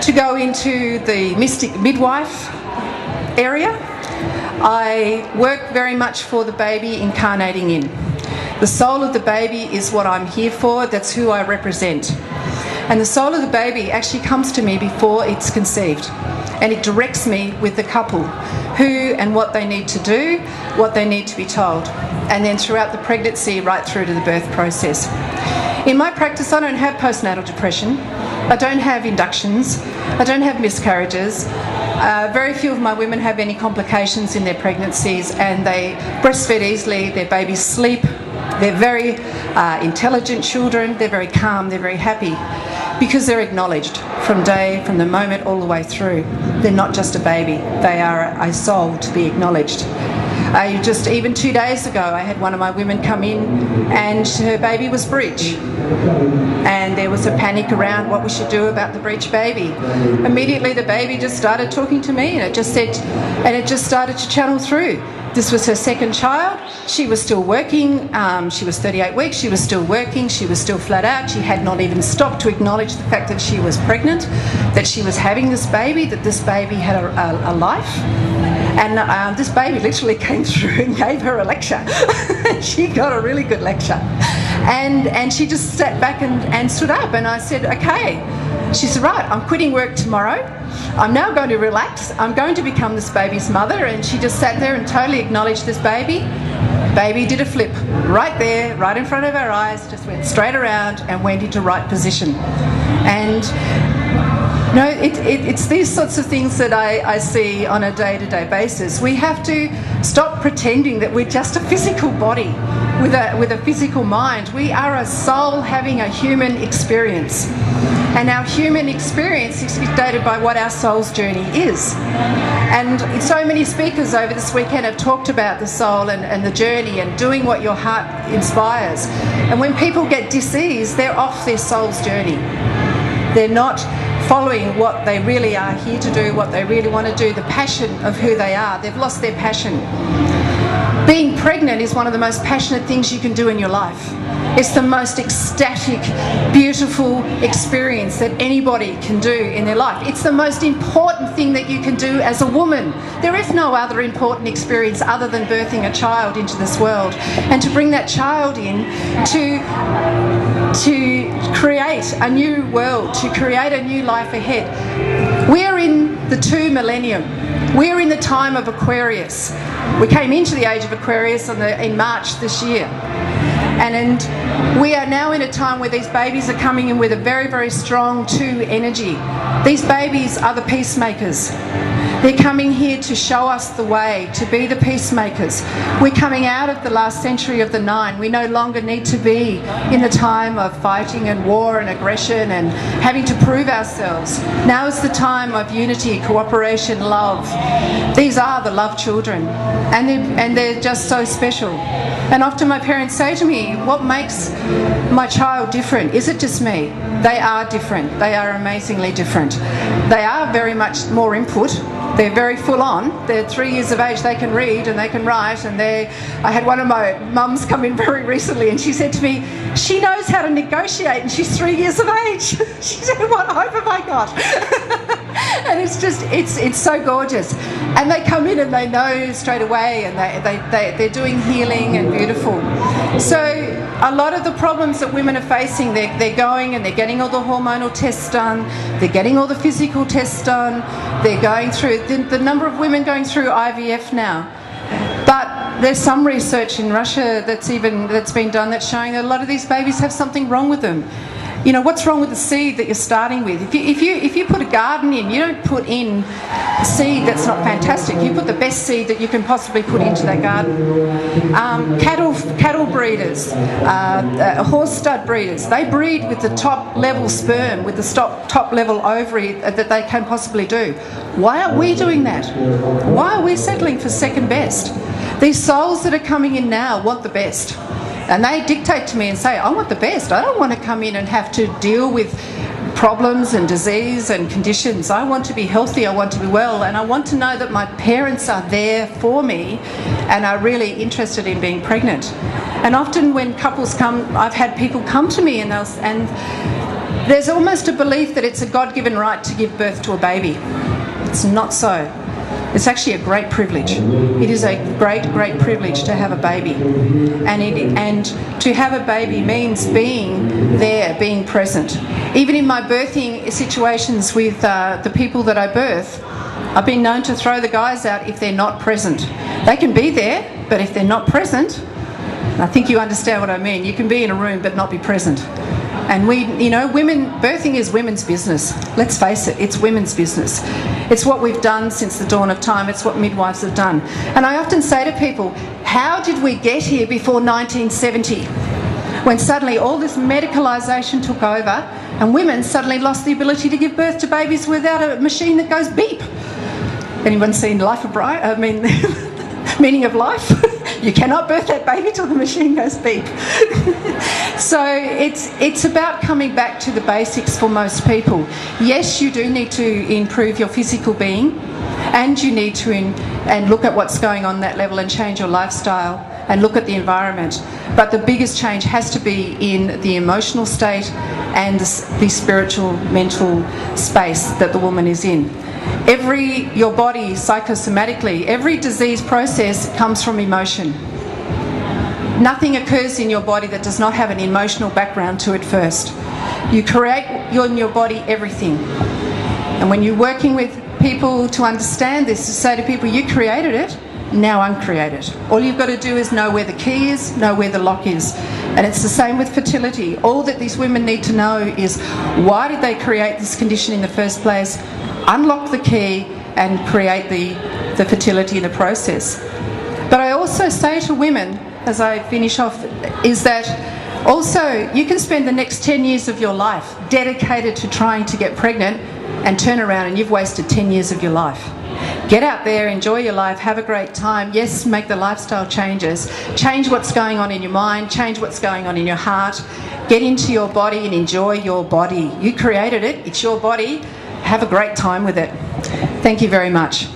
to go into the mystic midwife area. I work very much for the baby incarnating in. The soul of the baby is what I'm here for. That's who I represent. And the soul of the baby actually comes to me before it's conceived. And it directs me with the couple, who and what they need to do, what they need to be told. And then throughout the pregnancy, right through to the birth process. In my practice, I don't have postnatal depression. I don't have inductions. I don't have miscarriages. Very few of my women have any complications in their pregnancies, and they breastfeed easily, their babies sleep. They're very intelligent children, they're very calm, they're very happy, because they're acknowledged from the moment all the way through. They're not just a baby, they are a soul to be acknowledged. Just even 2 days ago, I had one of my women come in and her baby was breech. And there was a panic around what we should do about the breech baby. Immediately the baby just started talking to me, and it just started to channel through. This was her second child. She was still working. She was 38 weeks. She was still working. She was still flat out. She had not even stopped to acknowledge the fact that she was pregnant, that she was having this baby, that this baby had a life. And this baby literally came through and gave her a lecture. She got a really good lecture. And she just sat back and stood up, and I said, okay. She said, right, I'm quitting work tomorrow. I'm now going to relax. I'm going to become this baby's mother. And she just sat there and totally acknowledged this baby. Baby did a flip right there, right in front of our eyes, just went straight around and went into right position. And no, it's these sorts of things that I see on a day-to-day basis. We have to stop pretending that we're just a physical body with a physical mind. We are a soul having a human experience. And our human experience is dictated by what our soul's journey is. And so many speakers over this weekend have talked about the soul and the journey and doing what your heart inspires. And when people get diseased, they're off their soul's journey. They're not following what they really are here to do, what they really want to do, the passion of who they are. They've lost their passion. Being pregnant is one of the most passionate things you can do in your life. It's the most ecstatic, beautiful experience that anybody can do in their life. It's the most important thing that you can do as a woman. There is no other important experience other than birthing a child into this world, and to bring that child in to create a new world, to create a new life ahead. We're in the 2 millennium. We're in the time of Aquarius. We came into the age of Aquarius in March this year. And we are now in a time where these babies are coming in with a very, very strong 2 energy. These babies are the peacemakers. They're coming here to show us the way, to be the peacemakers. We're coming out of the last century of the 9. We no longer need to be in the time of fighting and war and aggression and having to prove ourselves. Now is the time of unity, cooperation, love. These are the love children, and they're just so special. And often my parents say to me, what makes my child different? Is it just me? They are different. They are amazingly different. They are very much more input. They're very full on. They're 3 years of age, they can read and they can write, and I had one of my mums come in very recently and she said to me, she knows how to negotiate and she's 3 years of age. She said, what hope have I got? And it's just, it's so gorgeous. And they come in and they know straight away, and they're doing healing and beautiful. So a lot of the problems that women are facing, they're going and they're getting all the hormonal tests done, they're getting all the physical tests done, they're going through, the number of women going through IVF now. But there's some research in Russia that's been done that's showing that a lot of these babies have something wrong with them. You know, what's wrong with the seed that you're starting with? If you put a garden in, you don't put in seed that's not fantastic. You put the best seed that you can possibly put into that garden. Cattle breeders, horse stud breeders, they breed with the top level sperm, with the top level ovary that they can possibly do. Why aren't we doing that? Why are we settling for second best? These souls that are coming in now want the best. And they dictate to me and say, I want the best. I don't want to come in and have to deal with problems and disease and conditions. I want to be healthy, I want to be well, and I want to know that my parents are there for me and are really interested in being pregnant. And often when couples come, I've had people come to me and There's almost a belief that it's a God-given right to give birth to a baby. It's not so. It's actually a great privilege. It is a great, great privilege to have a baby. And to have a baby means being there, being present. Even in my birthing situations with the people that I birth, I've been known to throw the guys out if they're not present. They can be there, but if they're not present, I think you understand what I mean. You can be in a room but not be present. And women, birthing is women's business. Let's face it, it's women's business. It's what we've done since the dawn of time. It's what midwives have done. And I often say to people, how did we get here before 1970? When suddenly all this medicalisation took over and women suddenly lost the ability to give birth to babies without a machine that goes beep. Anyone seen Life of Brian? Meaning of Life? You cannot birth that baby till the machine goes beep. So it's about coming back to the basics for most people. Yes, you do need to improve your physical being, and you need to and look at what's going on that level and change your lifestyle and look at the environment. But the biggest change has to be in the emotional state and the spiritual, mental space that the woman is in. Your body, psychosomatically, every disease process comes from emotion. Nothing occurs in your body that does not have an emotional background to it first. You create in your body everything. And when you're working with people to understand this, to say to people, you created it, now uncreate it. All you've got to do is know where the key is, know where the lock is. And it's the same with fertility. All that these women need to know is, why did they create this condition in the first place? Unlock the key and create the fertility in the process. But I also say to women, as I finish off, is that also you can spend the next 10 years of your life dedicated to trying to get pregnant and turn around and you've wasted 10 years of your life. Get out there, enjoy your life, have a great time. Yes, make the lifestyle changes. Change what's going on in your mind, change what's going on in your heart. Get into your body and enjoy your body. You created it, it's your body. Have a great time with it. Thank you very much.